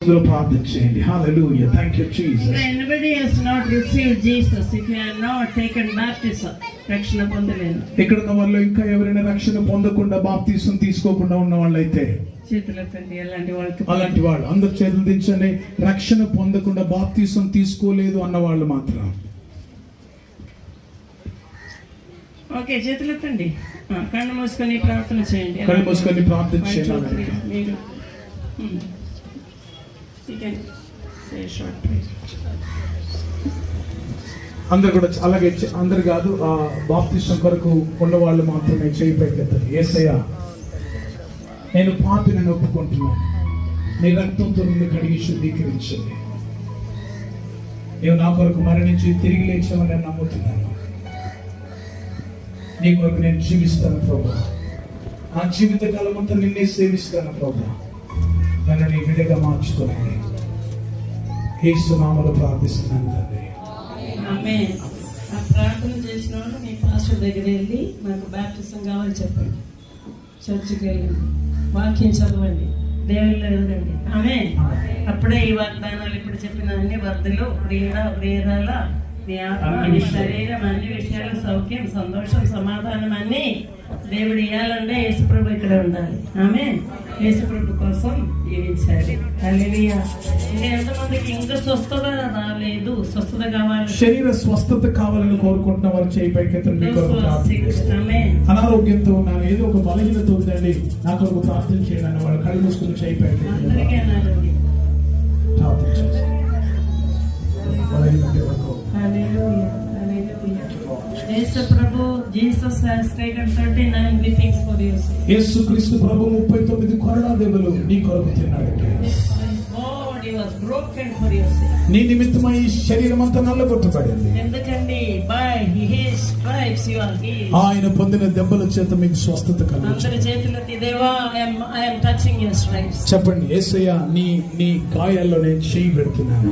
Hallelujah. Thank you, Jesus. Anybody has not received Jesus, if you have not taken baptism, రక్షణ పొందలేను. ఇక్కడ ఉన్న వాళ్ళు ఇంకా ఎవరైనా రక్షణ పొందకుండా బాప్తిసం తీసుకోకుండా ఉన్న వాళ్ళైతే చేతులెత్తండి. అలాంటి వాళ్ళు అందరు చేతులు దించండి. రక్షణ పొందకుండా బాప్తిసం తీసుకోలేదు అన్న వాళ్ళు మాత్రం. ఓకే, చేతులెత్తండి. కళ్ళు మూసుకొని ప్రార్థన చేయండి. కళ్ళు మూసుకొని ప్రార్థన చేయాలి. మీరు అందరు కూడా అలాగే అందరు కాదు, బాప్తిసం కొరకు ఉన్న వాళ్ళు మాత్రమే చేయి పైకెత్తారు. యేసయ్యా, నేను పాపిని ఒప్పుకుంటున్నాను, నీ రక్తంతో నిన్ను కడిగి శుద్ధీకరించండి. నీవు నా కొరకు మరణించి తిరిగి లేచావని నేను నమ్ముతున్నాను. నీ కొరకు నేను జీవిస్తాను ప్రభా. నా జీవిత కాలం అంతా నిన్నే సేవిస్తాను ప్రభా. నన్ను నీ బిడ్డగా మార్చుకోనండి. యేసు నామములో ప్రార్థిస్తున్నాను తండ్రి. ఆమేన్. ఆ ప్రార్థన చేసిన వాళ్ళు మీ పాస్టర్ దగ్గర వెళ్ళి నాకు బాప్టిజం కావాలి చెప్పండి. చర్చికి వెళ్ళండి, వాక్యం చదవండి, దేవుళ్ళు ఎదగండి. ఆమేన్. అప్పుడే ఈ వాగ్దానాలు ఇప్పుడు చెప్పిన అన్ని వర్ధలు, ప్రియురాల, మీ ఆత్మ, మీ శరీరం, అన్ని విషయాలు సౌఖ్యం, సంతోషం, సమాధానం అన్ని దేవుడు ఇవ్వాలంటే యేసుప్రభు ఇక్కడ ఉండాలి. ఆమేన్. యేసుప్రభు కోసం జీవించాలి. హల్లెలూయా. ఎంతమందికి ఇంకా స్వస్థత రాలేదు, స్వస్థత కావాలి, శరీర స్వస్థత కావాలని కోరుకుంటున్న వారు చేయి పైకెత్తండి. అనారోగ్యంతో ఉన్నాను, ఏదో ఒక బలహీనత ఉందండి, నా కొరకు ప్రార్థన చేయండి అన్న వాళ్ళు కళ్ళు మూసుకుని చేయి పైకెత్తండి. యేసుక్రీస్తు ప్రభు 39 కొరడా దెబ్బలు నీ కొరకు తిన్నాడు. నీ నిమిత్తమై ఈ శరీరం అంతా నల్లగొట్టబడింది. ఎందుకండి? ఆయన పొందిన దెబ్బల చేత మీకు స్వస్థత కలిగింది. చెప్పండి, యేసయ్యా, నీ గాయాల్లో నేను చేయి పెడుతున్నాను.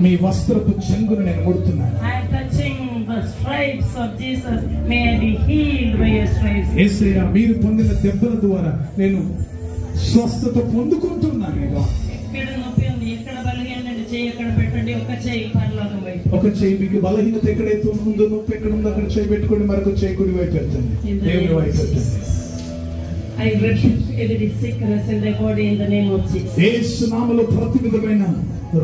మీ వస్త్రపు చెంగును నేను ముడుతున్నాను. యేసయ్యా, మీరు పొందిన దెబ్బల ద్వారా నేను స్వస్థత పొందుకుంటున్నాను. ఒక చేయి మీకు బలహీనత ఎక్కడైతే ఉందో, నొప్పి ఎక్కడ ఉందో అక్కడ చేయి పెట్టుకోండి. మరొక చేయి కుడి వైపు పెట్టండి, దేవుని వైపు పెట్టండి. యేసు నామములో ప్రతి విధమైన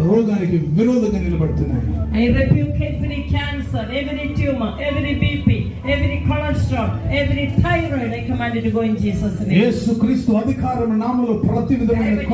రోగానికి విరోధంగా నిలబడుతున్నాను. I rebuke every cancer, every tumor, every BP, every cholesterol, every thyroid. I command you to go in Jesus' name. యేసుక్రీస్తు అధికారం నామములో ప్రతి విధమైన